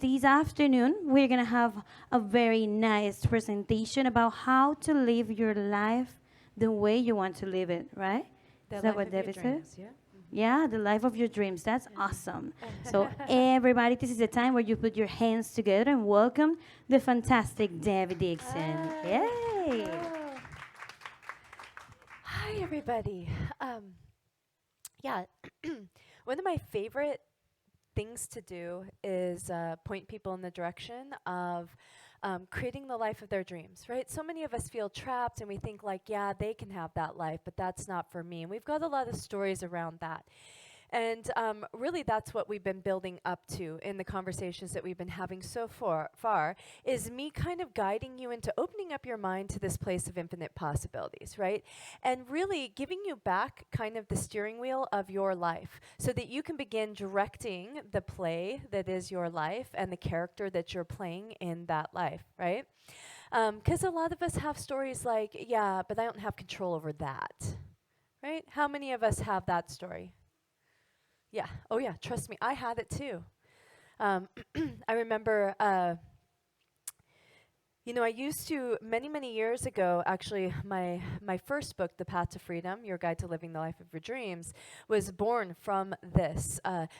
this afternoon, we're going to have a very nice presentation about how to live your life the way you want to live it, right? The Is that life what of your David said? dreams, yeah? Yeah, the life of your dreams. That's awesome. So, everybody, this is the time where you put your hands together and welcome the fantastic David Dixon. Hi. Yay! Hello. Hi, everybody. Um, yeah, one of my favorite things to do is point people in the direction of creating the life of their dreams, right? So many of us feel trapped and we think like, yeah, they can have that life, but that's not for me. And we've got a lot of stories around that. And really, that's what we've been building up to in the conversations that we've been having so far, is me kind of guiding you into opening up your mind to this place of infinite possibilities, right? And really giving you back kind of the steering wheel of your life so that you can begin directing the play that is your life and the character that you're playing in that life, right? Because a lot of us have stories like, yeah, but I don't have control over that, right? How many of us have that story? Yeah. Oh, yeah. Trust me, I had it too. Um, I remember, I used to many years ago. Actually, my first book, The Path to Freedom: Your Guide to Living the Life of Your Dreams, was born from this.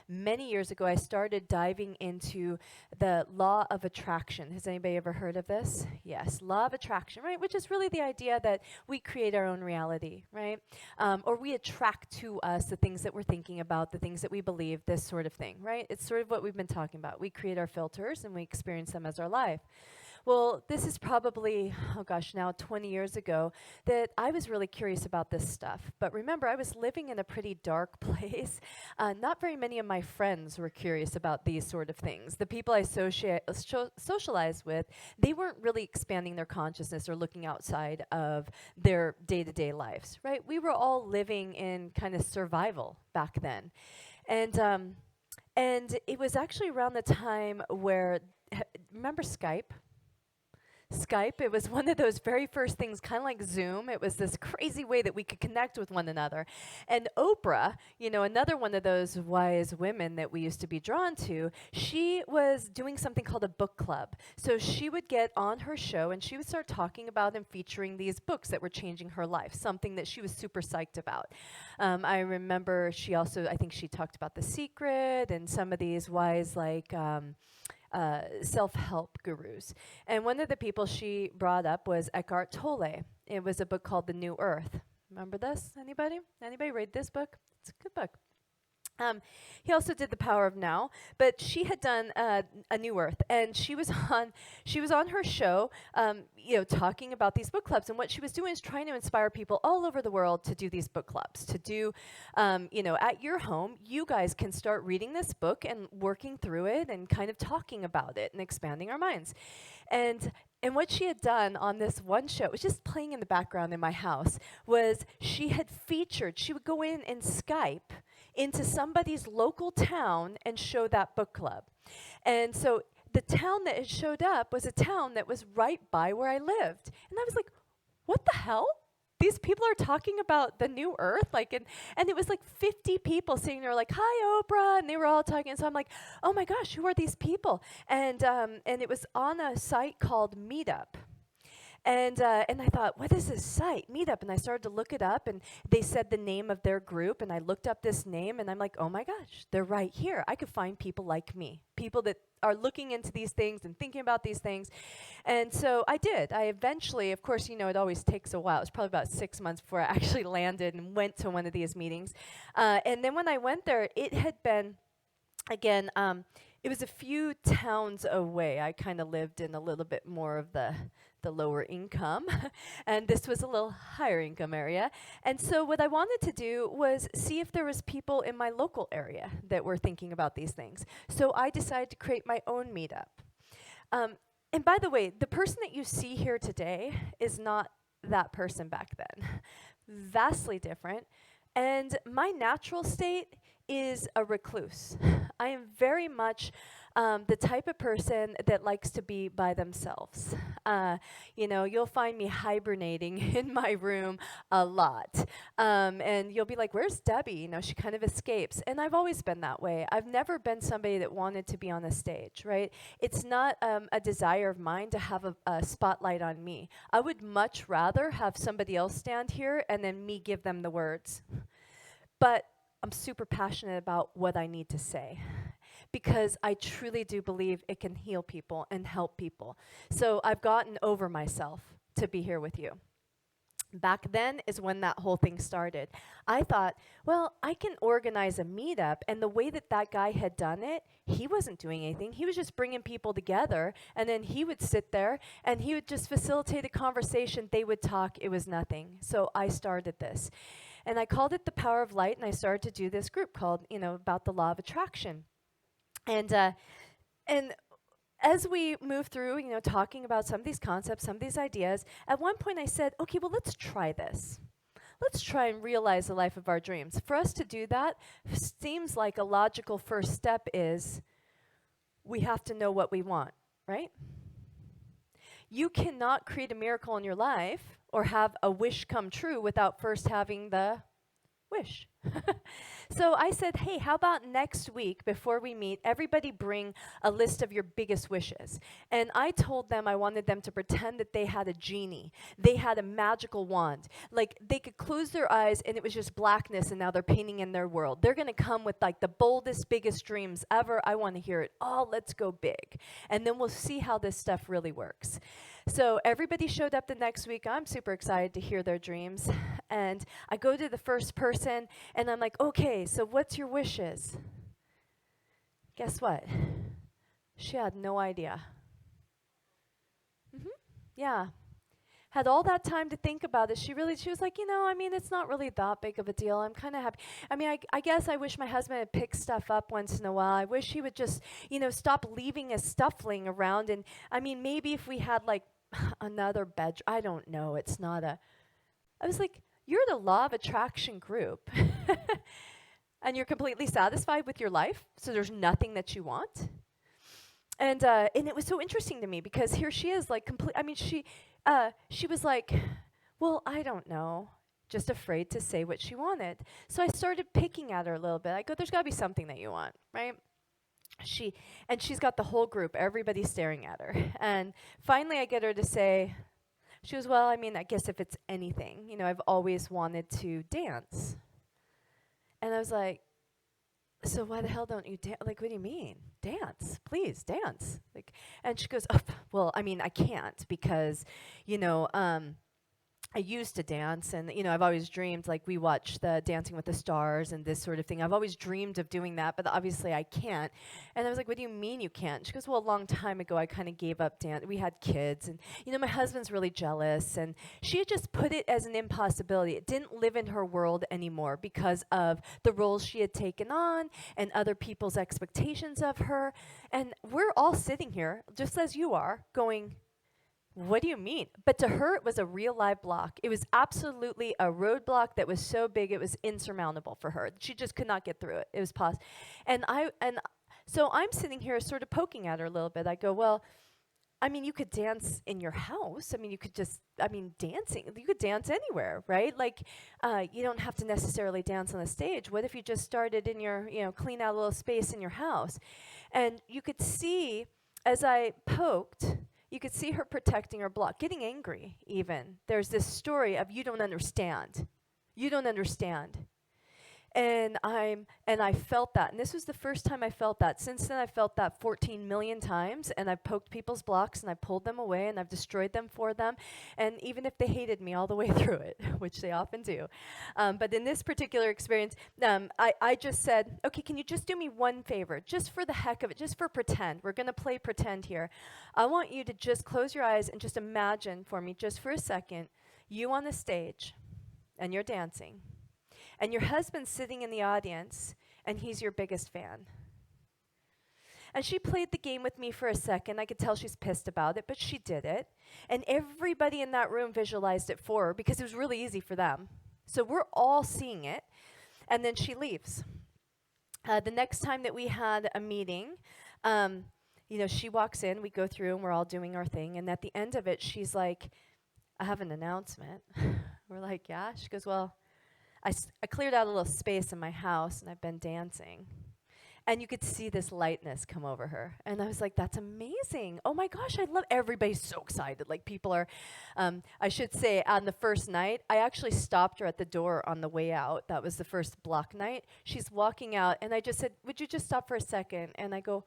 Many years ago, I started diving into the law of attraction. Has anybody ever heard of this? Yes, law of attraction, right? Which is really the idea that we create our own reality, right? Or we attract to us the things that we're thinking about, the things that we believe, this sort of thing, right? It's sort of what we've been talking about. We create our filters and we experience them as our life. Well, this is probably, oh gosh, now 20 years ago that I was really curious about this stuff. But remember, I was living in a pretty dark place. Not very many of my friends were curious about these sort of things. The people I socialized with, they weren't really expanding their consciousness or looking outside of their day-to-day lives, right? We were all living in kind of survival back then. And it was actually around the time where, remember Skype? Skype, it was one of those very first things, kind of like Zoom. It was this crazy way that we could connect with one another. And Oprah, another one of those wise women that we used to be drawn to, she was doing something called a book club. So she would get on her show and she would start talking about and featuring these books that were changing her life, something that she was super psyched about. I remember I think she talked about The Secret and some of these wise, like, self-help gurus. And one of the people she brought up was Eckhart Tolle. It was a book called The New Earth. Remember this? Anybody? Anybody read this book? It's a good book. He also did The Power of Now, but she had done A New Earth, and she was on her show, talking about these book clubs. And what she was doing is trying to inspire people all over the world to do these book clubs. To do, at your home, you guys can start reading this book and working through it and kind of talking about it and expanding our minds. And what she had done on this one show, it was just playing in the background in my house, was she would go in and Skype into somebody's local town and show that book club. And so the town that had showed up was a town that was right by where I lived. And I was like, what the hell? These people are talking about the new earth, and it was like 50 people sitting there, like, "Hi, Oprah," and they were all talking. And so I'm like, "Oh my gosh, who are these people?" And it was on a site called Meetup. And I thought, what is this site, Meetup? And I started to look it up, and they said the name of their group, and I looked up this name, and I'm like, oh my gosh, they're right here. I could find people like me, people that are looking into these things and thinking about these things. And so I did. I eventually, of course, it always takes a while. It was probably about 6 months before I actually landed and went to one of these meetings. And then when I went there, it had been, again, it was a few towns away. I kind of lived in a little bit more of the lower income, and this was a little higher income area. And so what I wanted to do was see if there was people in my local area that were thinking about these things. So I decided to create my own meetup. And by the way, the person that you see here today is not that person back then. Vastly different. And my natural state is a recluse. I am very much the type of person that likes to be by themselves. You'll find me hibernating in my room a lot. And you'll be like, where's Debbie? She kind of escapes. And I've always been that way. I've never been somebody that wanted to be on a stage, right? It's not a desire of mine to have a spotlight on me. I would much rather have somebody else stand here and then me give them the words. But I'm super passionate about what I need to say because I truly do believe it can heal people and help people. So I've gotten over myself to be here with you. Back then is when that whole thing started. I thought, well, I can organize a meetup, and the way that that guy had done it, he wasn't doing anything. He was just bringing people together, and then he would sit there, and he would just facilitate a conversation. They would talk. It was nothing. So I started this. And I called it The Power of Light, and I started to do this group called, about the law of attraction. And as we move through, talking about some of these concepts, some of these ideas, at one point I said, okay, well, let's try this. Let's try and realize the life of our dreams. For us to do that, seems like a logical first step is we have to know what we want, right? You cannot create a miracle in your life or have a wish come true without first having the wish. So I said, hey, how about next week before we meet, everybody bring a list of your biggest wishes. And I told them I wanted them to pretend that they had a genie. They had a magical wand. Like they could close their eyes and it was just blackness and now they're painting in their world. They're going to come with like the boldest, biggest dreams ever. I want to hear it all. Let's go big. And then we'll see how this stuff really works. So everybody showed up the next week. I'm super excited to hear their dreams. And I go to the first person and I'm like, okay, so what's your wishes? Guess what? She had no idea. Yeah. Had all that time to think about it. She was like, it's not really that big of a deal. I'm kind of happy. I guess I wish my husband had picked stuff up once in a while. I wish he would just, stop leaving his stuff laying around. And maybe if we had like another bedroom, I don't know. I was like, you're the law of attraction group. And you're completely satisfied with your life. So there's nothing that you want. And it was so interesting to me because here she is like she was like, well, I don't know, just afraid to say what she wanted. So I started picking at her a little bit. I go, there's got to be something that you want, right? She's got the whole group, everybody staring at her. And finally I get her to say, she was, well, I guess if it's anything, I've always wanted to dance. And I was like, so why the hell don't you dance? Like, what do you mean? Dance, please, dance. Like, and she goes, oh, well, I can't because, I used to dance and, I've always dreamed, like we watch the Dancing with the Stars and this sort of thing. I've always dreamed of doing that, but obviously I can't. And I was like, what do you mean you can't? She goes, well, a long time ago, I kind of gave up dance. We had kids and, my husband's really jealous. And she had just put it as an impossibility. It didn't live in her world anymore because of the roles she had taken on and other people's expectations of her. And we're all sitting here, just as you are, going, what do you mean? But to her, it was a real live block. It was absolutely a roadblock that was so big it was insurmountable for her. She just could not get through it. It was past. And so I'm sitting here sort of poking at her a little bit. I go, well, you could dance in your house. You could just, dancing. You could dance anywhere, right? Like, you don't have to necessarily dance on the stage. What if you just started in your, clean out a little space in your house? And you could see, as I poked, you could see her protecting her block, getting angry even. There's this story of you don't understand. You don't understand. And I felt that. And this was the first time I felt that. Since then, I felt that 14 million times. And I've poked people's blocks and I pulled them away and I've destroyed them for them. And even if they hated me all the way through it, which they often do. But in this particular experience, I just said, okay, can you just do me one favor? Just for the heck of it, just for pretend. We're going to play pretend here. I want you to just close your eyes and just imagine for me, just for a second, you on the stage and you're dancing. And your husband's sitting in the audience, and he's your biggest fan. And she played the game with me for a second. I could tell she's pissed about it, but she did it. And everybody in that room visualized it for her because it was really easy for them. So we're all seeing it. And then she leaves. The next time that we had a meeting, she walks in, we go through, and we're all doing our thing. And at the end of it, she's like, I have an announcement. We're like, yeah? She goes, well, I cleared out a little space in my house, and I've been dancing. And you could see this lightness come over her. And I was like, that's amazing. Oh my gosh, I love, everybody's so excited. Like people are, I should say on the first night, I actually stopped her at the door on the way out. That was the first block night. She's walking out and I just said, would you just stop for a second? And I go,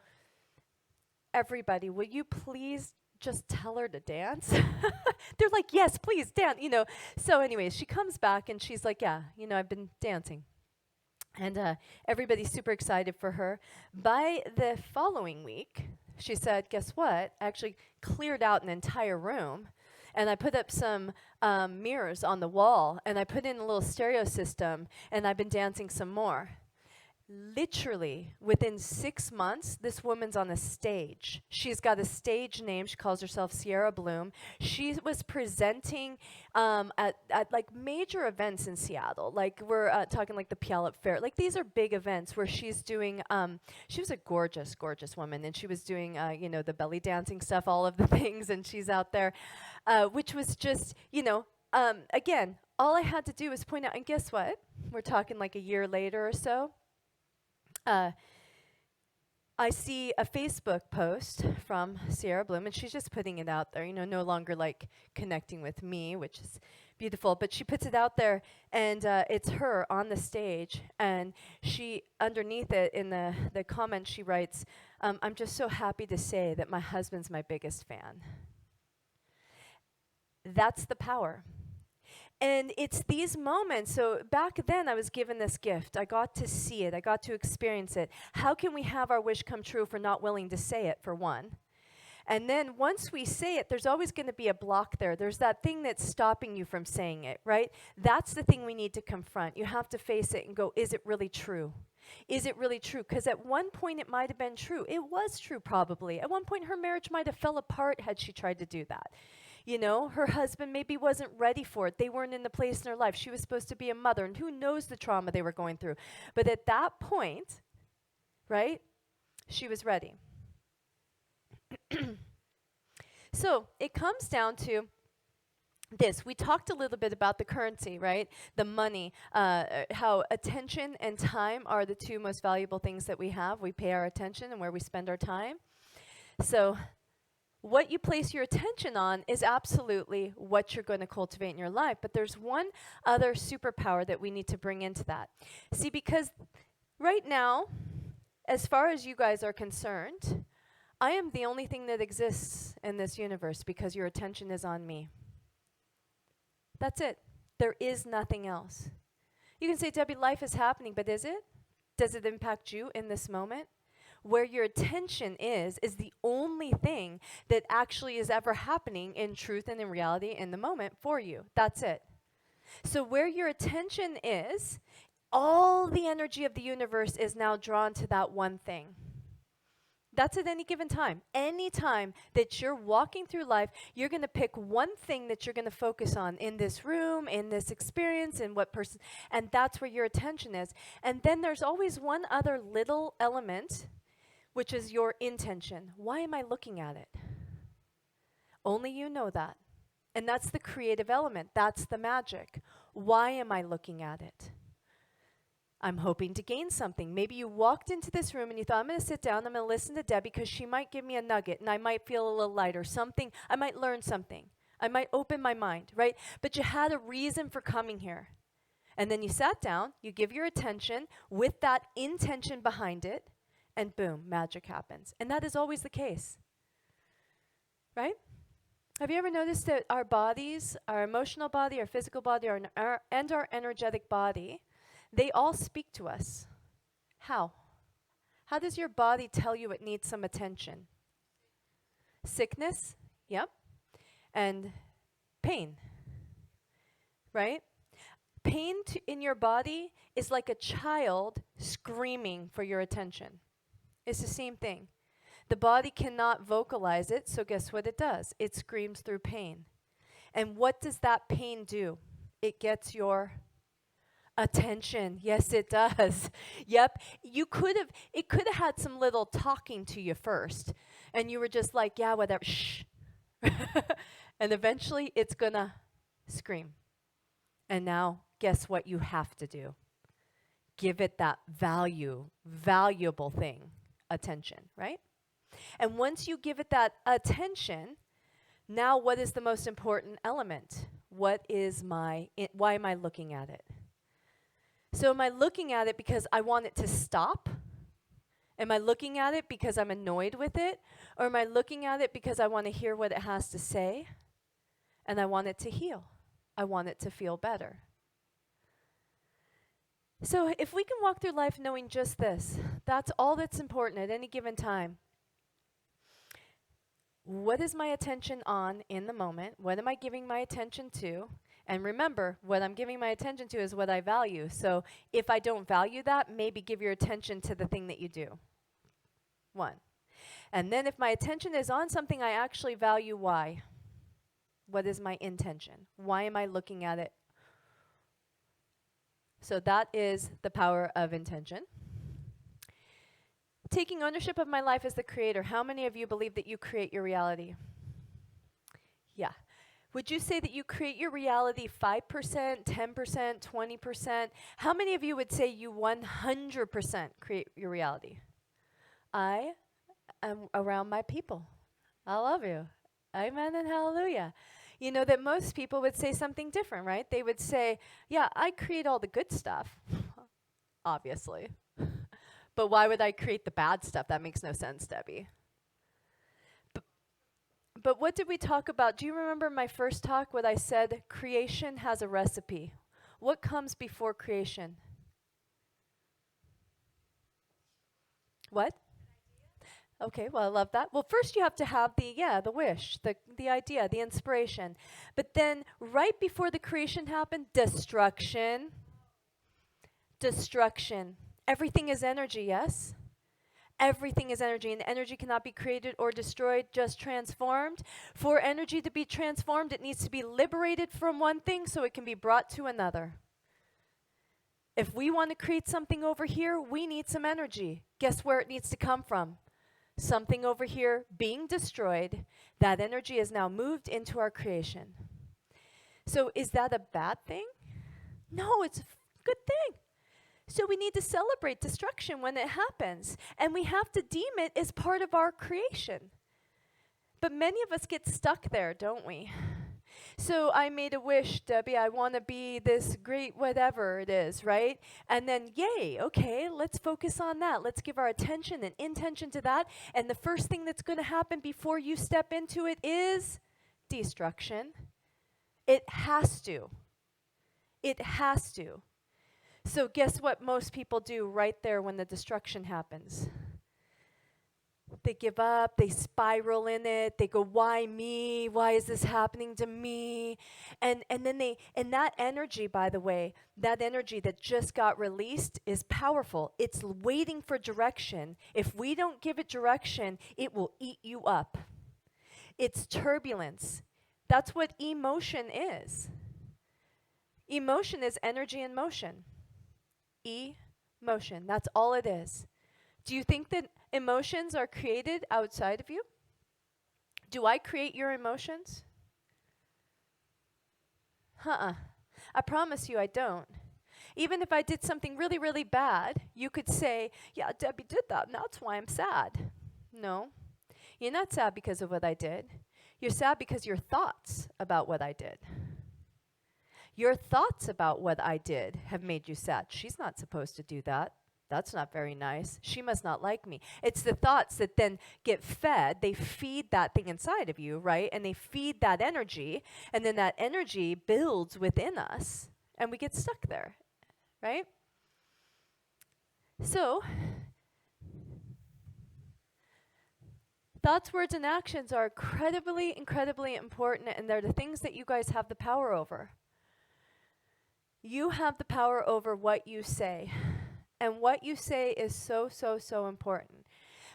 everybody, will you please just tell her to dance? They're like, yes, please dance, So anyways, she comes back and she's like, yeah, I've been dancing. And everybody's super excited for her. By the following week, she said, guess what? I actually cleared out an entire room. And I put up some mirrors on the wall. And I put in a little stereo system. And I've been dancing some more. Literally, within 6 months, this woman's on a stage. She's got a stage name. She calls herself Sierra Bloom. She was presenting at like major events in Seattle. Like we're talking like the Puyallup Fair. Like these are big events where she's doing, she was a gorgeous, gorgeous woman. And she was doing, the belly dancing stuff, all of the things. And she's out there, which was just, again, all I had to do was point out. And guess what? We're talking like a year later or so. I see a Facebook post from Sierra Bloom, and she's just putting it out there, no longer like connecting with me, which is beautiful, but she puts it out there, and it's her on the stage, and she, underneath it, in the comment, she writes, I'm just so happy to say that my husband's my biggest fan. That's the power. And it's these moments. So back then I was given this gift. I got to see it. I got to experience it. How can we have our wish come true if we're not willing to say it, for one? And then once we say it, there's always going to be a block there. There's that thing that's stopping you from saying it, right? That's the thing we need to confront. You have to face it and go, is it really true? Is it really true? Because at one point it might have been true. It was true probably. At one point her marriage might have fell apart had she tried to do that. Her husband maybe wasn't ready for it. They weren't in the place in her life. She was supposed to be a mother, and who knows the trauma they were going through. But at that point, right, she was ready. So it comes down to this. We talked a little bit about the currency, right? The money, how attention and time are the two most valuable things that we have. We pay our attention and where we spend our time. So what you place your attention on is absolutely what you're going to cultivate in your life. But there's one other superpower that we need to bring into that. See, because right now, as far as you guys are concerned, I am the only thing that exists in this universe because your attention is on me. That's it. There is nothing else. You can say, Debbie, life is happening, but is it? Does it impact you in this moment? Where your attention is the only thing that actually is ever happening in truth and in reality in the moment for you. That's it. So where your attention is, all the energy of the universe is now drawn to that one thing. That's at any given time. Any time that you're walking through life, you're going to pick one thing that you're going to focus on in this room, in this experience, in what person, and that's where your attention is. And then there's always one other little element, which is your intention. Why am I looking at it? Only you know that. And that's the creative element. That's the magic. Why am I looking at it? I'm hoping to gain something. Maybe you walked into this room and you thought, I'm going to sit down, I'm going to listen to Debbie because she might give me a nugget and I might feel a little lighter, something, I might learn something. I might open my mind, right? But you had a reason for coming here. And then you sat down, you give your attention with that intention behind it, and boom, magic happens. And that is always the case, right? Have you ever noticed that our bodies, our emotional body, our physical body, and our energetic body, they all speak to us? How? How does your body tell you it needs some attention? Sickness, yep, and pain, right? Pain in your body is like a child screaming for your attention. It's the same thing. The body cannot vocalize it, so guess what it does? It screams through pain. And what does that pain do? It gets your Attention. Yes, it does. Yep. It could have had some little talking to you first. And you were just like, yeah, whatever. Shh. And eventually it's going to scream. And now, guess what you have to do? Give it that valuable thing, attention, right? And once you give it that attention, now what is the most important element? Why am I looking at it? So am I looking at it because I want it to stop? Am I looking at it because I'm annoyed with it? Or am I looking at it because I want to hear what it has to say and I want it to heal? I want it to feel better. So if we can walk through life knowing just this, that's all that's important at any given time. What is my attention on in the moment? What am I giving my attention to? And remember, what I'm giving my attention to is what I value. So if I don't value that, maybe give your attention to the thing that you do. 1. And then if my attention is on something I actually value, why? What is my intention? Why am I looking at it? So that is the power of intention. Taking ownership of my life as the creator. How many of you believe that you create your reality? Yeah. Would you say that you create your reality 5%, 10%, 20%? How many of you would say you 100% create your reality? I am around my people. I love you. Amen and hallelujah. You know that most people would say something different, right? They would say, yeah, I create all the good stuff, obviously. But why would I create the bad stuff? That makes no sense, Debbie. But what did we talk about? Do you remember my first talk what I said? Creation has a recipe. What comes before creation? What? Okay, well, I love that. Well, first you have to have the wish, the idea, the inspiration. But then right before the creation happened, destruction. Destruction. Everything is energy, yes? Everything is energy, and energy cannot be created or destroyed, just transformed. For energy to be transformed, it needs to be liberated from one thing so it can be brought to another. If we want to create something over here, we need some energy. Guess where it needs to come from? Something over here being destroyed. That energy is now moved into our creation. So is that a bad thing? No, it's a good thing. So we need to celebrate destruction when it happens, and we have to deem it as part of our creation. But many of us get stuck there, don't we? So I made a wish, Debbie, I want to be this great whatever it is, right? And then, yay, okay, let's focus on that. Let's give our attention and intention to that. And the first thing that's going to happen before you step into it is destruction. It has to. It has to. So guess what most people do right there when the destruction happens? They give up, they spiral in it, they go, why me? Why is this happening to me? And that energy, by the way, that energy that just got released is powerful. It's waiting for direction. If we don't give it direction, it will eat you up. It's turbulence. That's what emotion is. Emotion is energy in motion. Emotion. That's all it is. Do you think that emotions are created outside of you? Do I create your emotions? I promise you I don't. Even if I did something really, really bad, you could say, yeah, Debbie did that, and that's why I'm sad. No. You're not sad because of what I did. You're sad because your thoughts about what I did. Your thoughts about what I did have made you sad. She's not supposed to do that. That's not very nice. She must not like me. It's the thoughts that then get fed. They feed that thing inside of you, right? And they feed that energy. And then that energy builds within us. And we get stuck there, right? So, thoughts, words, and actions are incredibly, incredibly important. And they're the things that you guys have the power over. You have the power over what you say. And what you say is so, so, so important.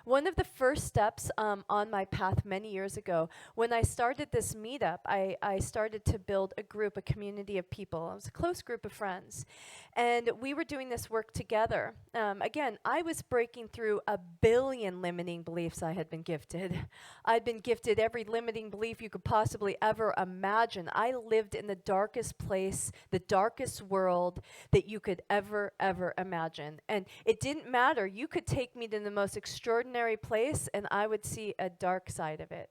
One of the first steps on my path many years ago, when I started this meetup, I started to build a group, a community of people. It was a close group of friends. And we were doing this work together. Again, I was breaking through 1,000,000,000 limiting beliefs I had been gifted. I'd been gifted every limiting belief you could possibly ever imagine. I lived in the darkest place, the darkest world that you could ever imagine. And it didn't matter. You could take me to the most extraordinary place and I would see a dark side of it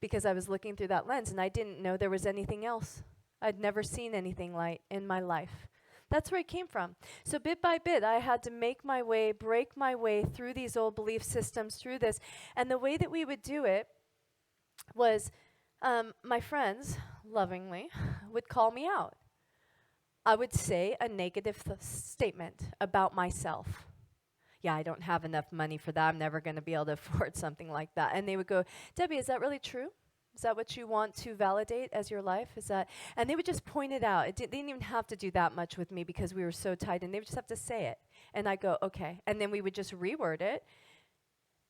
because I was looking through that lens and I didn't know there was anything else. I'd never seen anything like in my life. That's where it came from. So bit by bit, I had to make my way, break my way through these old belief systems, through this. And the way that we would do it was my friends, lovingly, would call me out. I would say a negative statement about myself. Yeah, I don't have enough money for that. I'm never going to be able to afford something like that. And they would go, Debbie, is that really true? Is that what you want to validate as your life? Is that? And they would just point it out. They didn't even have to do that much with me because we were so tight. And they would just have to say it. And I go, okay. And then we would just reword it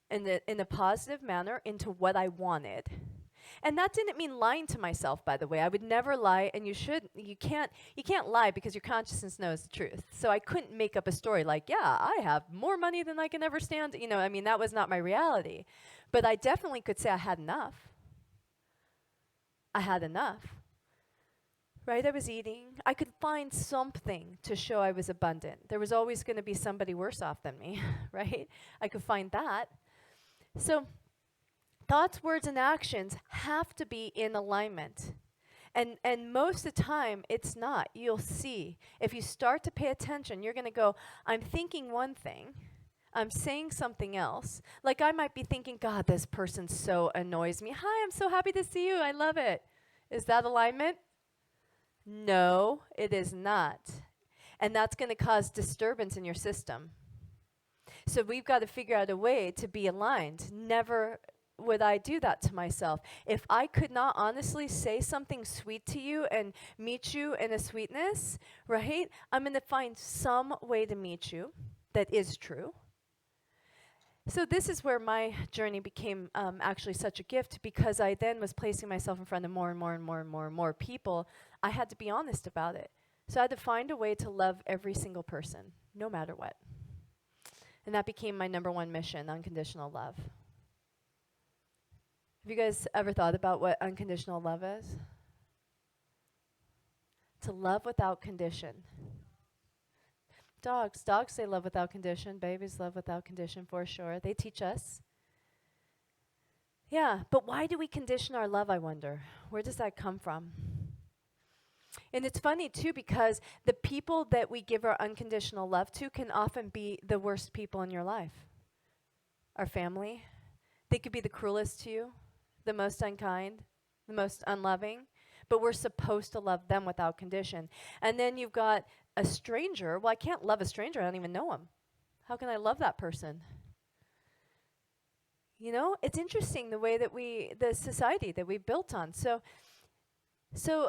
in a positive manner into what I wanted. And that didn't mean lying to myself, by the way. I would never lie, and you can't lie because your consciousness knows the truth. So I couldn't make up a story like, yeah, I have more money than I can ever stand. You know, I mean, that was not my reality. But I definitely could say I had enough. I had enough. Right? I was eating. I could find something to show I was abundant. There was always going to be somebody worse off than me, right? I could find that. So thoughts, words, and actions have to be in alignment. And most of the time, it's not. You'll see. If you start to pay attention, you're going to go, I'm thinking one thing. I'm saying something else. Like I might be thinking, God, this person so annoys me. Hi, I'm so happy to see you. I love it. Is that alignment? No, it is not. And that's going to cause disturbance in your system. So we've got to figure out a way to be aligned. Never would I do that to myself. If I could not honestly say something sweet to you and meet you in a sweetness, right? I'm going to find some way to meet you that is true. So this is where my journey became actually such a gift because I then was placing myself in front of more and more people. I had to be honest about it. So I had to find a way to love every single person, no matter what. And that became my number one mission, unconditional love. Have you guys ever thought about what unconditional love is? To love without condition. Dogs say love without condition. Babies love without condition for sure. They teach us. Yeah, but why do we condition our love, I wonder? Where does that come from? And it's funny too because the people that we give our unconditional love to can often be the worst people in your life. Our family. They could be the cruelest to you, the most unkind, the most unloving, but we're supposed to love them without condition. And then you've got a stranger. Well, I can't love a stranger. I don't even know him. How can I love that person? You know, it's interesting the way that the society that we built on. So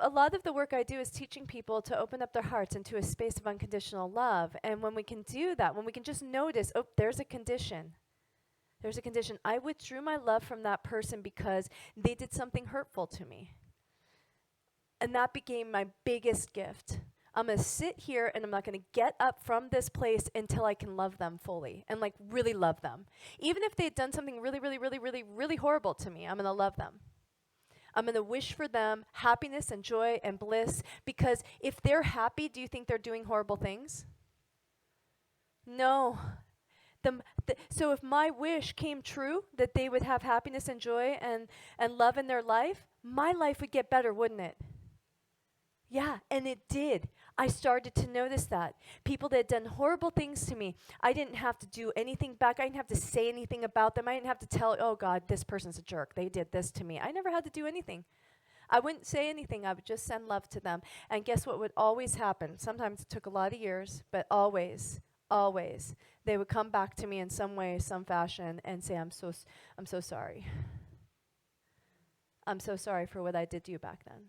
a lot of the work I do is teaching people to open up their hearts into a space of unconditional love. And when we can do that, when we can just notice, oh, there's a condition. There's a condition. I withdrew my love from that person because they did something hurtful to me. And that became my biggest gift. I'm going to sit here and I'm not going to get up from this place until I can love them fully and like really love them. Even if they had done something really horrible to me, I'm going to love them. I'm going to wish for them happiness and joy and bliss because if they're happy, do you think they're doing horrible things? No. So if my wish came true that they would have happiness and joy and love in their life, my life would get better, wouldn't it? Yeah, and it did. I started to notice that. People that had done horrible things to me, I didn't have to do anything back. I didn't have to say anything about them. I didn't have to tell, oh God, this person's a jerk. They did this to me. I never had to do anything. I wouldn't say anything. I would just send love to them. And guess what would always happen? Sometimes it took a lot of years, but always, they would come back to me in some way, some fashion, and say, I'm so sorry. I'm so sorry for what I did to you back then.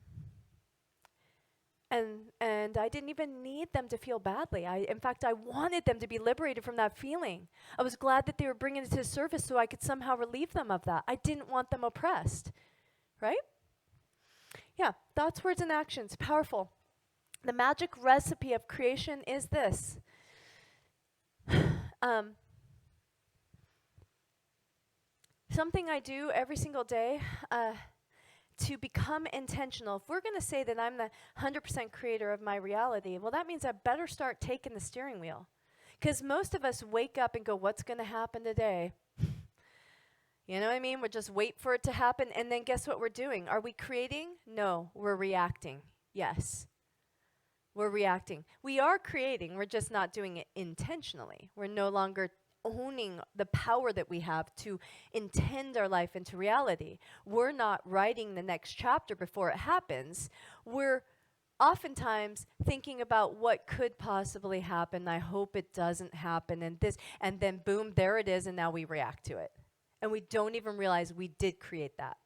And I didn't even need them to feel badly. In fact, I wanted them to be liberated from that feeling. I was glad that they were bringing it to the surface so I could somehow relieve them of that. I didn't want them oppressed, right? Yeah, thoughts, words, and actions, powerful. The magic recipe of creation is this. Something I do every single day to become intentional. If we're going to say that I'm the 100% creator of my reality, well, that means I better start taking the steering wheel. Because most of us wake up and go, what's going to happen today? You know what I mean? We just wait for it to happen, and then guess what we're doing? Are we creating? No, we're reacting. Yes. We're reacting. We are creating, we're just not doing it intentionally. We're no longer owning the power that we have to intend our life into reality. We're not writing the next chapter before it happens. We're oftentimes thinking about what could possibly happen. I hope it doesn't happen, and this, and then boom, there it is, and now we react to it. And we don't even realize we did create that.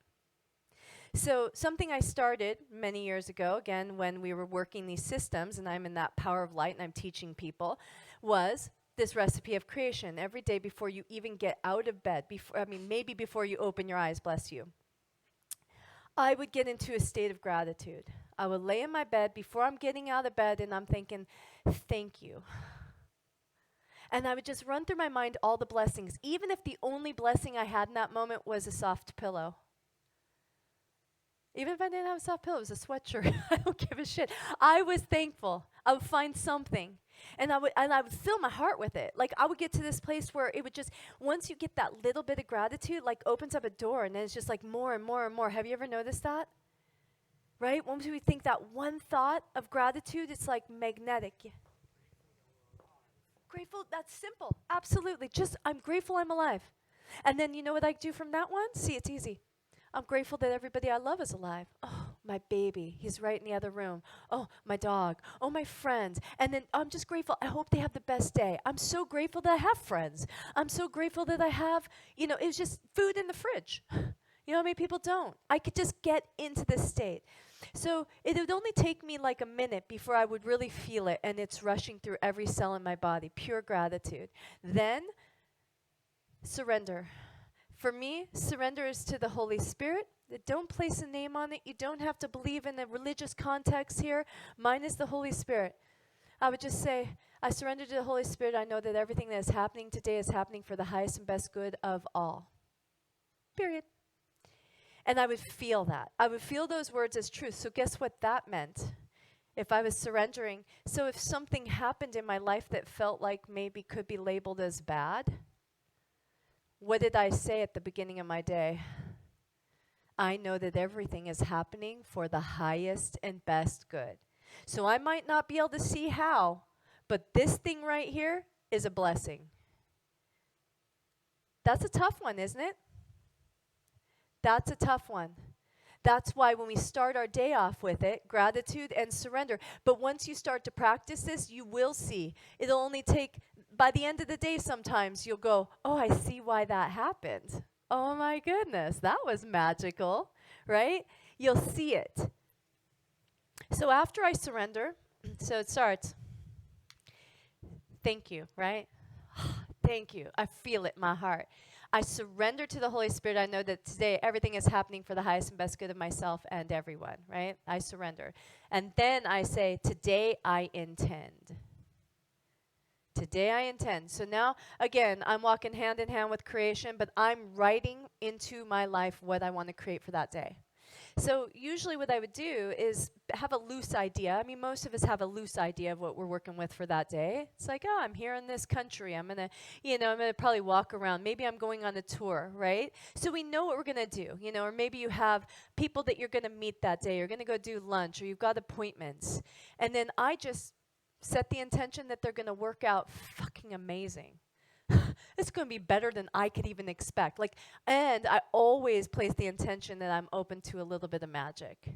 So something I started many years ago, again, when we were working these systems, and I'm in that power of light and I'm teaching people, was this recipe of creation. Every day before you even get out of bed, maybe before you open your eyes, bless you, I would get into a state of gratitude. I would lay in my bed before I'm getting out of bed and I'm thinking, thank you. And I would just run through my mind all the blessings, even if the only blessing I had in that moment was a soft pillow. Even if I didn't have a soft pillow, it was a sweatshirt. I don't give a shit. I was thankful. I would find something. And I would fill my heart with it. Like, I would get to this place where it would just, once you get that little bit of gratitude, like, opens up a door, and then it's just like more and more and more. Have you ever noticed that? Right? Once we think that one thought of gratitude, it's like magnetic. Yeah. Grateful, that's simple. Absolutely. Just, I'm grateful I'm alive. And then you know what I do from that one? See, it's easy. I'm grateful that everybody I love is alive. Oh, my baby, he's right in the other room. Oh, my dog. Oh, my friends. And then I'm just grateful. I hope they have the best day. I'm so grateful that I have friends. I'm so grateful that I have, it's just food in the fridge. You know how many people don't? I could just get into this state. So it would only take me like a minute before I would really feel it, and it's rushing through every cell in my body. Pure gratitude. Then surrender. For me, surrender is to the Holy Spirit. Don't place a name on it. You don't have to believe in a religious context here. Mine is the Holy Spirit. I would just say, I surrender to the Holy Spirit. I know that everything that is happening today is happening for the highest and best good of all. Period. And I would feel that. I would feel those words as truth. So guess what that meant? If I was surrendering. So if something happened in my life that felt like maybe could be labeled as bad, what did I say at the beginning of my day? I know that everything is happening for the highest and best good. So I might not be able to see how, but this thing right here is a blessing. That's a tough one, isn't it? That's a tough one. That's why when we start our day off with it, gratitude and surrender. But once you start to practice this, you will see. It'll only take, by the end of the day sometimes, you'll go, oh, I see why that happened. Oh my goodness, that was magical, right? You'll see it. So after I surrender, so it starts, thank you, right? Thank you. I feel it in my heart. I surrender to the Holy Spirit. I know that today everything is happening for the highest and best good of myself and everyone, right? I surrender. And then I say, today I intend. Today I intend. So now, again, I'm walking hand in hand with creation, but I'm writing into my life what I want to create for that day. So usually what I would do is have a loose idea. I mean, most of us have a loose idea of what we're working with for that day. It's like, oh, I'm here in this country. I'm going to probably walk around. Maybe I'm going on a tour, right? So we know what we're going to do, or maybe you have people that you're going to meet that day. You're going to go do lunch, or you've got appointments. And then I just set the intention that they're going to work out fucking amazing. It's going to be better than I could even expect. And I always place the intention that I'm open to a little bit of magic.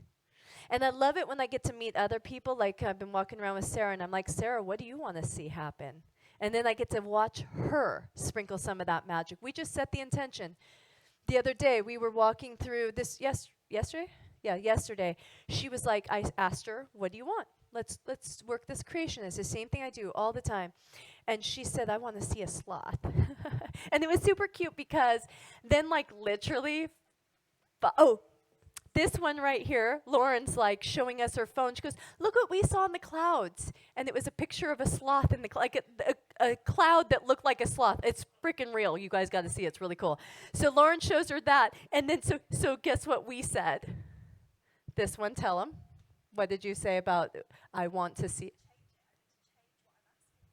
And I love it when I get to meet other people. Like I've been walking around with Sarah, and I'm like, Sarah, what do you want to see happen? And then I get to watch her sprinkle some of that magic. We just set the intention. The other day, we were walking through this, yesterday? Yeah, yesterday. She was like, I asked her, what do you want? let's work this creation. It's the same thing I do all the time. And she said, I want to see a sloth. And it was super cute because then like literally, oh, this one right here, Lauren's like showing us her phone. She goes, look what we saw in the clouds. And it was a picture of a sloth in the like a cloud that looked like a sloth. It's freaking real. You guys got to see it. It's really cool. So Lauren shows her that. And then so guess what we said? This one, tell them. What did you say about I want to see?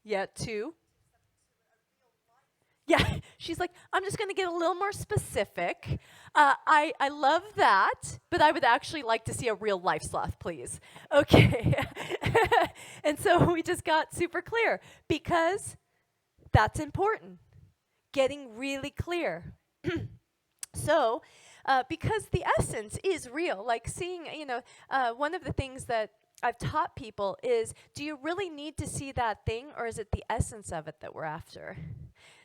Yeah, two. Yeah, she's like, I'm just going to get a little more specific. I love that, but I would actually like to see a real life sloth, please. Okay. And so we just got super clear because that's important. Getting really clear. So, because the essence is real, like seeing, one of the things that I've taught people is, do you really need to see that thing, or is it the essence of it that we're after?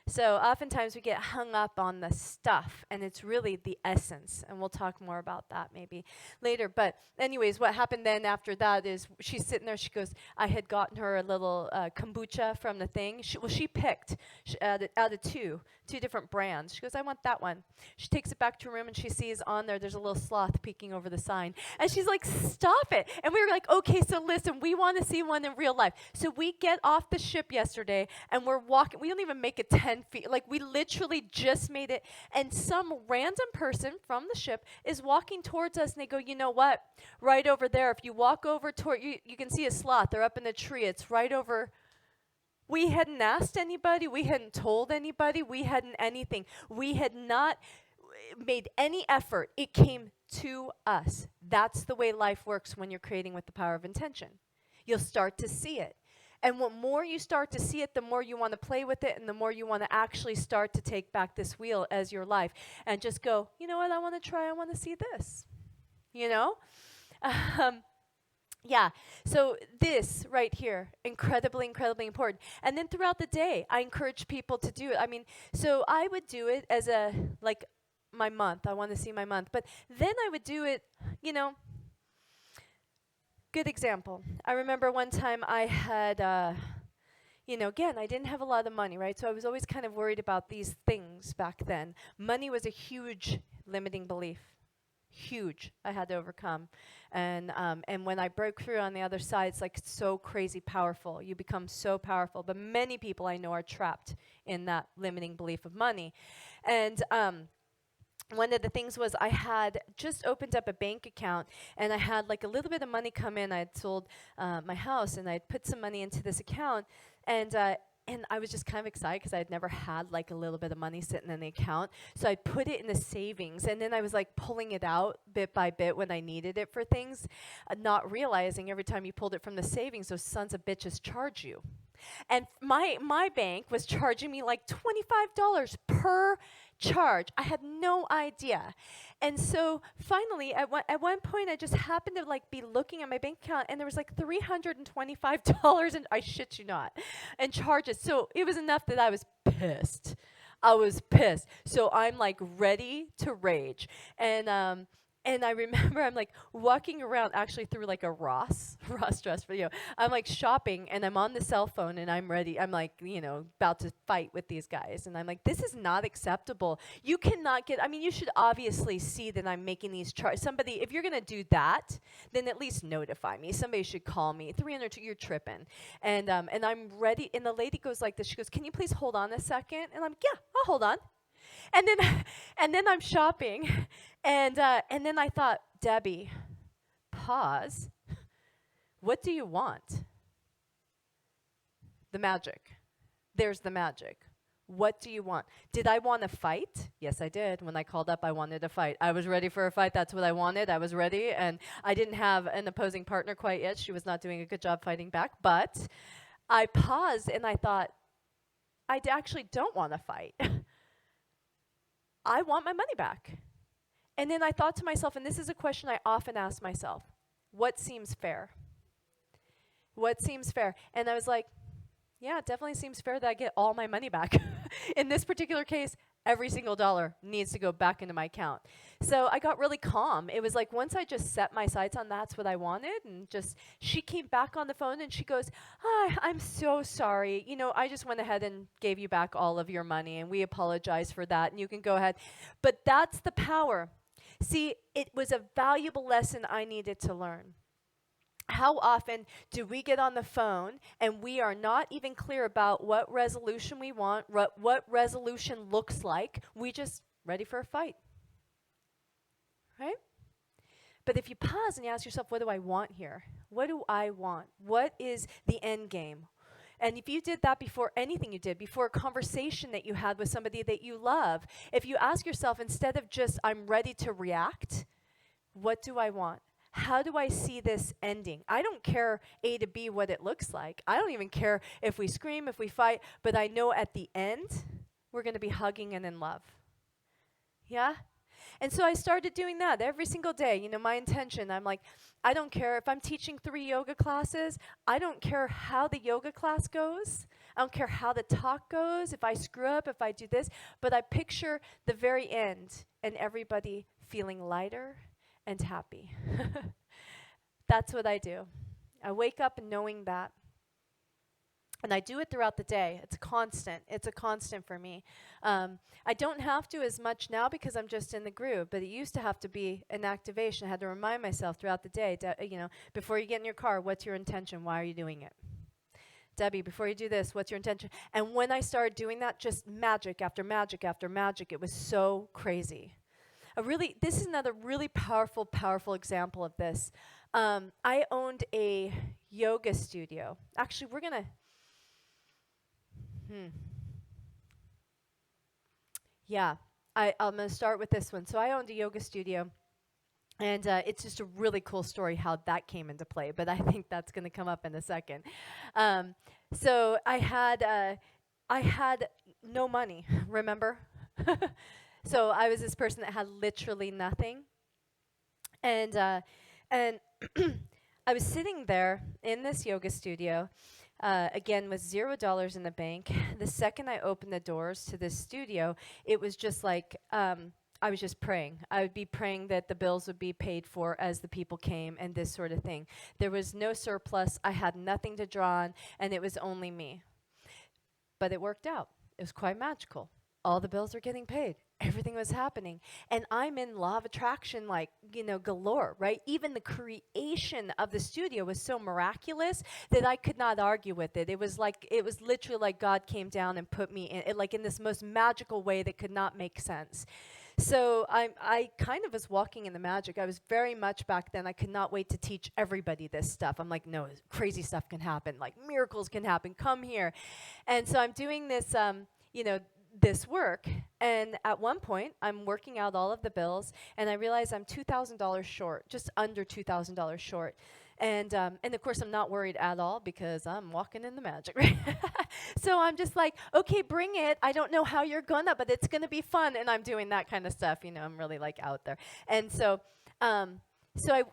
So oftentimes we get hung up on the stuff, and it's really the essence. And we'll talk more about that maybe later. But anyways, what happened then after that is she's sitting there. She goes, I had gotten her a little kombucha from the thing. She picked out of two different brands. She goes, I want that one. She takes it back to her room, and she sees on there's a little sloth peeking over the sign. And she's like, stop it. And we were like, okay, so listen, we want to see one in real life. So we get off the ship yesterday, and we're walking. We don't even make it 10 feet. Like, we literally just made it. And some random person from the ship is walking towards us, and they go, you know what? Right over there, if you walk over toward, you can see a sloth. They're up in the tree. It's right over. We hadn't asked anybody. We hadn't told anybody. We hadn't anything. We had not made any effort. It came to us. That's the way life works when you're creating with the power of intention. You'll start to see it. And the more you start to see it, the more you want to play with it, and the more you want to actually start to take back this wheel as your life and just go, you know what, I want to try, I want to see this. You know? Yeah, so this right here, incredibly, incredibly important. And then throughout the day, I encourage people to do it. I mean, so I would do it as my month. I want to see my month. But then I would do it, good example. I remember one time I had, again, I didn't have a lot of money, right? So I was always kind of worried about these things back then. Money was a huge limiting belief. Huge. I had to overcome. And when I broke through on the other side, it's like so crazy powerful. You become so powerful. But many people I know are trapped in that limiting belief of money. And one of the things was I had just opened up a bank account, and I had like a little bit of money come in. I had sold my house, and I had put some money into this account, and I was just kind of excited because I had never had like a little bit of money sitting in the account. So I put it in the savings, and then I was like pulling it out bit by bit when I needed it for things, not realizing every time you pulled it from the savings, those sons of bitches charge you. And my bank was charging me like $25 per charge. I had no idea. And so finally, at one point, I just happened to like be looking at my bank account, and there was like $325, and I shit you not, and charges. So it was enough that I was pissed. I was pissed. So I'm like ready to rage. And I remember I'm like walking around actually through like a Ross dress video. I'm like shopping, and I'm on the cell phone, and I'm ready. I'm like, about to fight with these guys. And I'm like, this is not acceptable. You cannot you should obviously see that I'm making these charges. Somebody, if you're going to do that, then at least notify me. Somebody should call me. 300, you're tripping. And I'm ready. And the lady goes like this. She goes, can you please hold on a second? And I'm like, yeah, I'll hold on. And then I'm shopping, and then I thought, Debbie, pause. What do you want? The magic. There's the magic. What do you want? Did I want to fight? Yes, I did. When I called up, I wanted to fight. I was ready for a fight. That's what I wanted. I was ready, and I didn't have an opposing partner quite yet. She was not doing a good job fighting back, but I paused, and I thought, I actually don't want to fight. I want my money back. And then I thought to myself, and this is a question I often ask myself, what seems fair? What seems fair? And I was like, yeah, it definitely seems fair that I get all my money back. In this particular case, every single dollar needs to go back into my account. So I got really calm. It was like once I just set my sights on that's what I wanted, and just she came back on the phone and she goes, "Hi, I'm so sorry. You know, I just went ahead and gave you back all of your money, and we apologize for that, and you can go ahead." But that's the power. See, it was a valuable lesson I needed to learn. How often do we get on the phone and we are not even clear about what resolution we want, what resolution looks like? We just ready for a fight, right? But if you pause and you ask yourself, what do I want here? What do I want? What is the end game? And if you did that before anything you did, before a conversation that you had with somebody that you love, if you ask yourself, instead of just, I'm ready to react, what do I want? How do I see this ending? I don't care A to B what it looks like. I don't even care if we scream, if we fight, but I know at the end, we're going to be hugging and in love. Yeah? And so I started doing that every single day. You know, my intention, I'm like, I don't care if I'm teaching 3 yoga classes. I don't care how the yoga class goes. I don't care how the talk goes, if I screw up, if I do this. But I picture the very end and everybody feeling lighter and happy. That's what I do. I wake up knowing that. And I do it throughout the day. It's constant. It's a constant for me. I don't have to as much now because I'm just in the groove, but it used to have to be an activation. I had to remind myself throughout the day, before you get in your car, what's your intention? Why are you doing it? Debbie, before you do this, what's your intention? And when I started doing that, just magic after magic after magic, it was so crazy. This is another really powerful, powerful example of this. I owned a yoga studio. Actually, we're going to... Yeah, I'm going to start with this one. So I owned a yoga studio, and it's just a really cool story how that came into play, but I think that's going to come up in a second. So I had no money, remember? So I was this person that had literally nothing. And I was sitting there in this yoga studio, again, with $0 in the bank. The second I opened the doors to this studio, it was just like I was just praying. I would be praying that the bills would be paid for as the people came and this sort of thing. There was no surplus. I had nothing to draw on, and it was only me. But it worked out. It was quite magical. All the bills were getting paid. Everything was happening. And I'm in law of attraction, galore, right? Even the creation of the studio was so miraculous that I could not argue with it. It was literally like God came down and put me in this most magical way that could not make sense. So I kind of was walking in the magic. I was very much back then, I could not wait to teach everybody this stuff. I'm like, no, crazy stuff can happen. Like miracles can happen. Come here. And so I'm doing this, this work, and at one point I'm working out all of the bills, and I realize I'm $2,000 short, just under $2,000 short, and of course I'm not worried at all because I'm walking in the magic, right? So I'm just like, okay, bring it. I don't know how you're gonna, but it's gonna be fun, and I'm doing that kind of stuff. I'm really like out there, and so.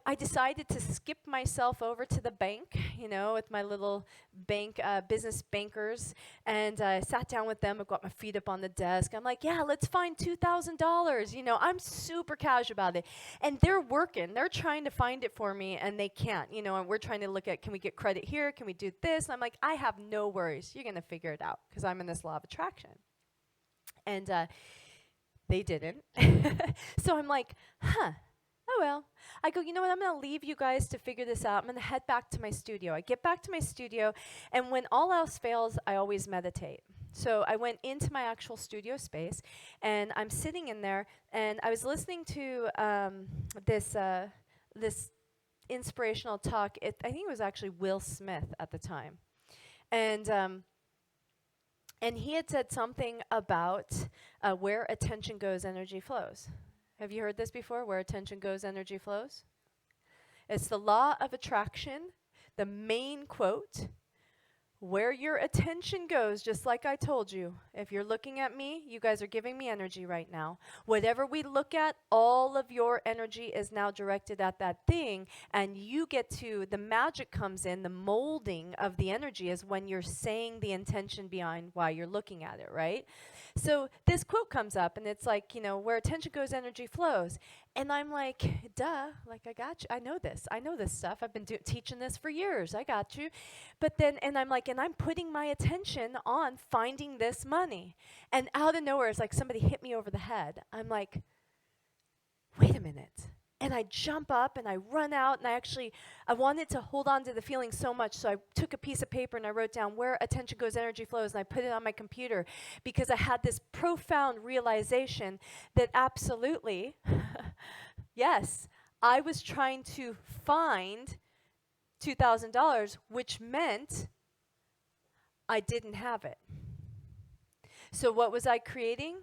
I decided to skip myself over to the bank, with my little bank, business bankers, and I sat down with them. I got my feet up on the desk. I'm like, yeah, let's find $2,000. I'm super casual about it. And they're working. They're trying to find it for me, and they can't. And we're trying to look at, can we get credit here? Can we do this? And I'm like, I have no worries. You're going to figure it out because I'm in this law of attraction. And they didn't. So I'm like, oh, well. I go, you know what, I'm going to leave you guys to figure this out. I'm going to head back to my studio. I get back to my studio, and when all else fails, I always meditate. So I went into my actual studio space, and I'm sitting in there, and I was listening to this inspirational talk. I think it was actually Will Smith at the time. And he had said something about where attention goes, energy flows. Have you heard this before? Where attention goes, energy flows? It's the law of attraction, the main quote. Where your attention goes, just like I told you. If you're looking at me, you guys are giving me energy right now. Whatever we look at, all of your energy is now directed at that thing, and you get to, the magic comes in, the molding of the energy is when you're saying the intention behind why you're looking at it, right? So this quote comes up, and it's like, where attention goes, energy flows. And I'm like, duh, like I got you. I know this. I know this stuff. I've been teaching this for years. I got you. But then, and I'm like, and I'm putting my attention on finding this money. And out of nowhere, it's like somebody hit me over the head. I'm like, wait a minute. And I jump up and I run out, and I wanted to hold on to the feeling so much, so I took a piece of paper and I wrote down where attention goes, energy flows, and I put it on my computer, because I had this profound realization that absolutely, yes, I was trying to find $2,000, which meant I didn't have it. So what was I creating?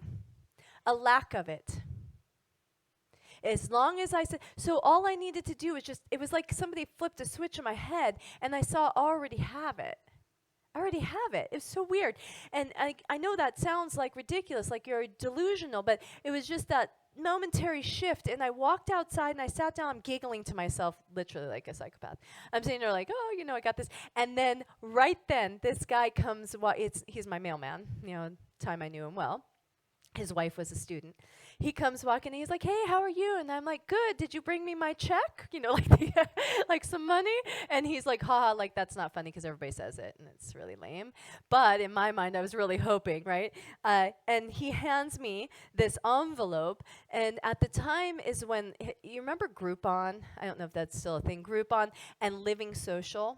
A lack of it. As long as I said, so all I needed to do was it was like somebody flipped a switch in my head, and I saw I already have it. I already have it. It's so weird. And I know that sounds like ridiculous, like you're delusional, but it was just that momentary shift. And I walked outside and I sat down. I'm giggling to myself, literally like a psychopath. I'm sitting there like, oh, I got this. And then right then, this guy comes. Well, he's my mailman. Time I knew him well. His wife was a student. He comes walking, and he's like, hey, how are you? And I'm like, good. Did you bring me my check? Like some money? And he's like, haha, like that's not funny because everybody says it, and it's really lame. But in my mind, I was really hoping, right? And he hands me this envelope, and at the time is when, you remember Groupon? I don't know if that's still a thing. Groupon and Living Social.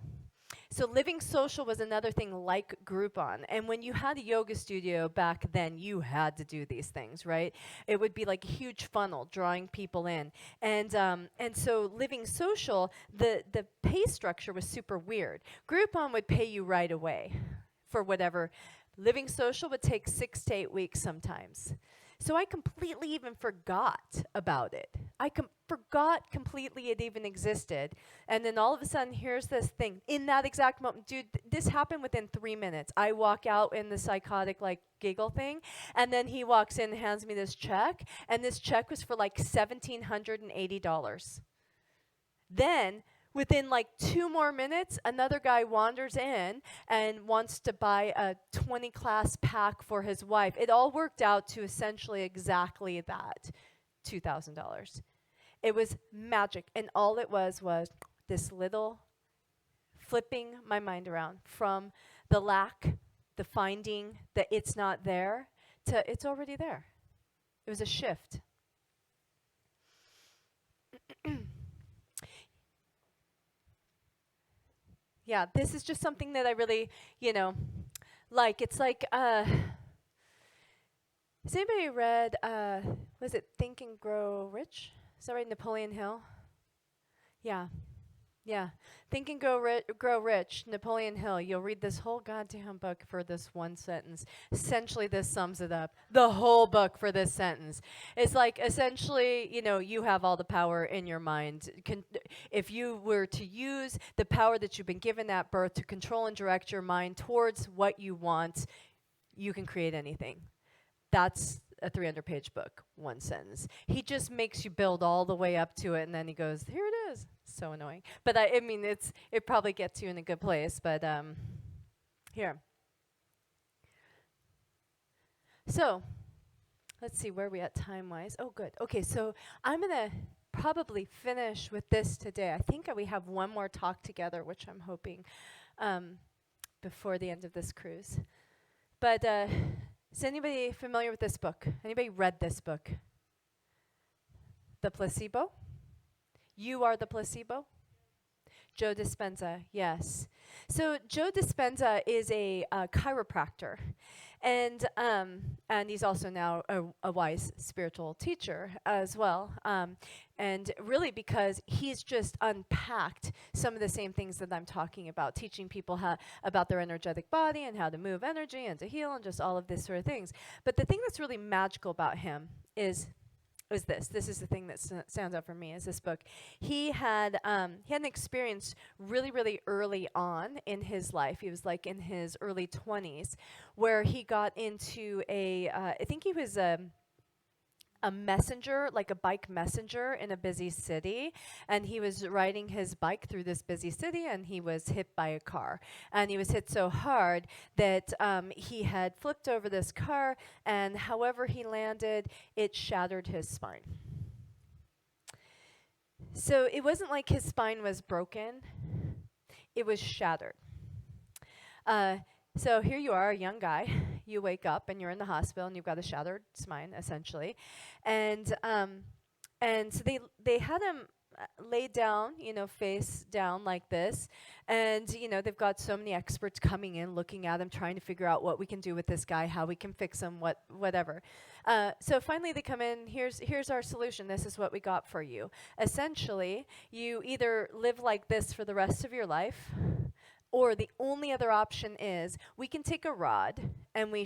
So Living Social was another thing like Groupon. And when you had a yoga studio back then, you had to do these things, right? It would be like a huge funnel drawing people in. And so Living Social, the pay structure was super weird. Groupon would pay you right away for whatever. Living Social would take 6 to 8 weeks sometimes. So I completely even forgot about it. I forgot completely it even existed. And then all of a sudden, here's this thing. In that exact moment, dude, this happened within 3 minutes. I walk out in the psychotic, giggle thing. And then he walks in and hands me this check. And this check was for $1,780. Then, within 2 more minutes, another guy wanders in and wants to buy a 20-class pack for his wife. It all worked out to essentially exactly that, $2,000. It was magic. And all it was this little flipping my mind around from the lack, the finding that it's not there, to it's already there. It was a shift. Yeah, this is just something that I really, like. It's like, has anybody read, was it Think and Grow Rich? Is that right, Napoleon Hill? Yeah. Think and Grow Rich, Napoleon Hill. You'll read this whole goddamn book for this one sentence. Essentially, this sums it up. The whole book for this sentence. It's like, essentially, you have all the power in your mind. If you were to use the power that you've been given at birth to control and direct your mind towards what you want, you can create anything. That's a 300-page book, one sentence. He just makes you build all the way up to it, and then he goes, here it is. So annoying. But I mean, it probably gets you in a good place, but here. So, let's see where we at time-wise. Oh, good. Okay, so I'm going to probably finish with this today. I think we have one more talk together, which I'm hoping before the end of this cruise. But is anybody familiar with this book? Anybody read this book? The Placebo? You Are the Placebo? Joe Dispenza, yes. So Joe Dispenza is a chiropractor, and he's also now a wise spiritual teacher as well. And really because he's just unpacked some of the same things that I'm talking about, teaching people about their energetic body and how to move energy and to heal and just all of this sort of things. But the thing that's really magical about him is this. This is the thing that stands out for me, is this book. He had an experience really, really early on in his life. He was in his early 20s, where he got into I think he was a messenger, like a bike messenger in a busy city. And he was riding his bike through this busy city and he was hit by a car. And he was hit so hard that he had flipped over this car, and however he landed, it shattered his spine. So it wasn't like his spine was broken, it was shattered. So here you are, a young guy. You wake up and you're in the hospital and you've got a shattered spine, essentially. And so they had him laid down, face down like this. And, they've got so many experts coming in, looking at him, trying to figure out what we can do with this guy, how we can fix him, whatever. So finally they come in, here's our solution. This is what we got for you. Essentially, you either live like this for the rest of your life, or the only other option is we can take a rod and we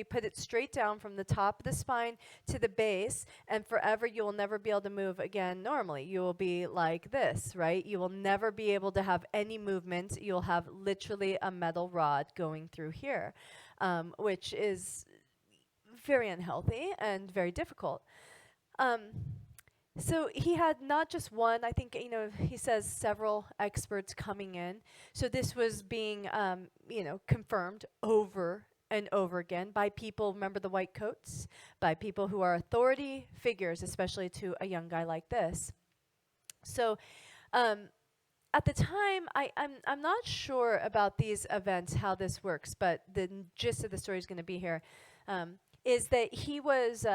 put it straight down from the top of the spine to the base, and forever you will never be able to move again normally. You will be like this, right? You will never be able to have any movement. You'll have literally a metal rod going through here, which is very unhealthy and very difficult. So he had not just one, I think, he says several experts coming in. So this was being, confirmed over and over again by people, remember the white coats, by people who are authority figures, especially to a young guy like this. So at the time, I'm not sure about these events, how this works, but the gist of the story is going to be here, is that he was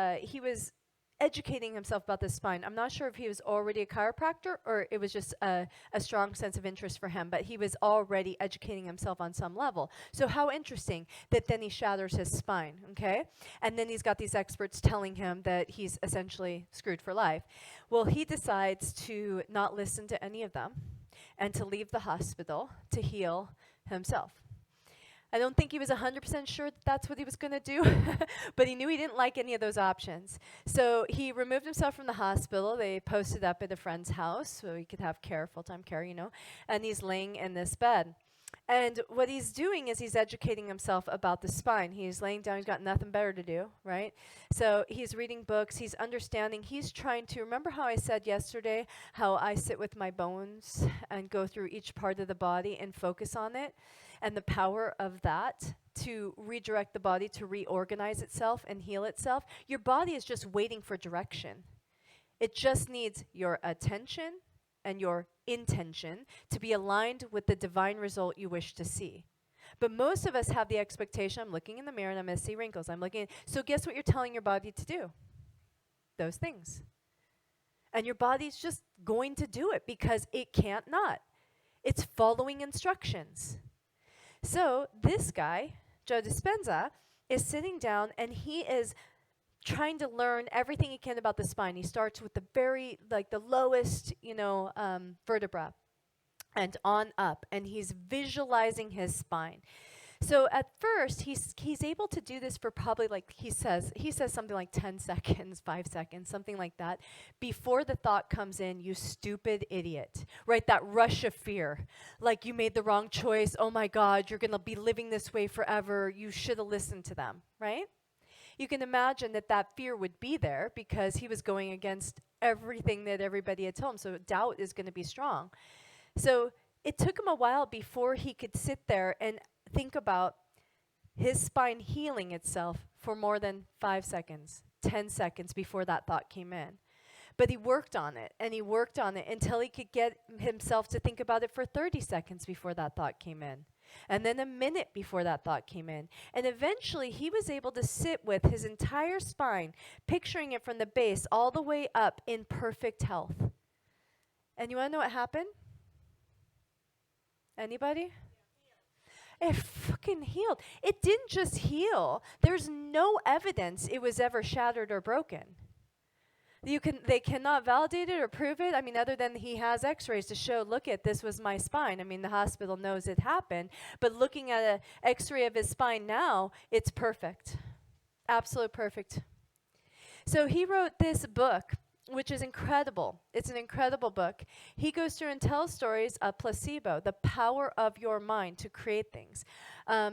educating himself about the spine. I'm not sure if he was already a chiropractor or it was just a strong sense of interest for him, but he was already educating himself on some level. So how interesting that then he shatters his spine, okay? And then he's got these experts telling him that he's essentially screwed for life. Well, he decides to not listen to any of them and to leave the hospital to heal himself. I don't think he was 100% sure that that's what he was going to do, but he knew he didn't like any of those options. So he removed himself from the hospital. They posted up at a friend's house so he could have care, full-time care, and he's laying in this bed. And what he's doing is he's educating himself about the spine. He's laying down. He's got nothing better to do, right? So he's reading books. He's understanding. He's trying to, remember how I said yesterday how I sit with my bones and go through each part of the body and focus on it? And the power of that to redirect the body to reorganize itself and heal itself. Your body is just waiting for direction. It just needs your attention and your intention to be aligned with the divine result you wish to see. But most of us have the expectation, I'm looking in the mirror and I'm going to see wrinkles. So guess what you're telling your body to do? Those things. And your body's just going to do it because it can't not. It's following instructions. So this guy, Joe Dispenza, is sitting down and he is trying to learn everything he can about the spine. He starts with the the lowest, vertebra and on up, and he's visualizing his spine. So at first, he's able to do this for probably he says something like 10 seconds, 5 seconds, something like that, before the thought comes in, you stupid idiot, right? That rush of fear, like you made the wrong choice. Oh my God, you're going to be living this way forever. You should have listened to them, right? You can imagine that fear would be there because he was going against everything that everybody had told him. So doubt is going to be strong. So it took him a while before he could sit there and think about his spine healing itself for more than 5 seconds, 10 seconds before that thought came in. But he worked on it, and he worked on it until he could get himself to think about it for 30 seconds before that thought came in. And then a minute before that thought came in. And eventually he was able to sit with his entire spine, picturing it from the base all the way up in perfect health. And you want to know what happened? Anybody? It fucking healed. It didn't just heal. There's no evidence it was ever shattered or broken. They cannot validate it or prove it. I mean, other than he has x-rays to show, look at, this was my spine. I mean, the hospital knows it happened. But looking at an x-ray of his spine now, it's perfect. Absolute perfect. So he wrote this book which is incredible. It's an incredible book. He goes through and tells stories of placebo, the power of your mind to create things.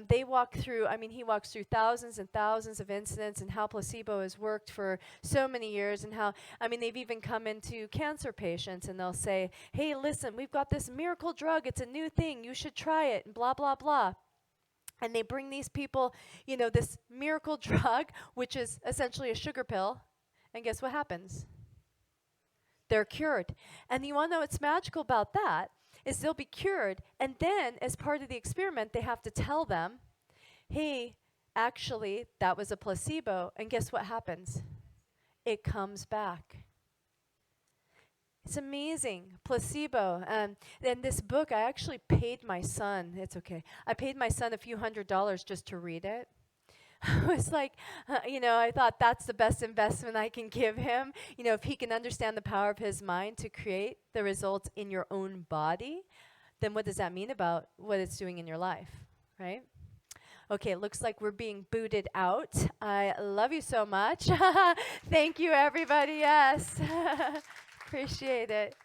They walk through, I mean, he walks through thousands and thousands of incidents and how placebo has worked for so many years, and how, I mean, they've even come into cancer patients and they'll say, hey, listen, we've got this miracle drug. It's a new thing. You should try it, and blah, blah, blah. And they bring these people, you know, this miracle drug, which is essentially a sugar pill. And guess what happens? They're cured. And you want to know what's magical about that is they'll be cured. And then as part of the experiment, they have to tell them, hey, actually, that was a placebo. And guess what happens? It comes back. It's amazing. Placebo. And this book, I actually paid my son. It's okay. I paid my son a few $100s just to read it. I was like, you know, I thought that's the best investment I can give him. You know, if he can understand the power of his mind to create the results in your own body, then what does that mean about what it's doing in your life, right? Okay, it looks like we're being booted out. I love you so much. Thank you, everybody. Yes. Appreciate it.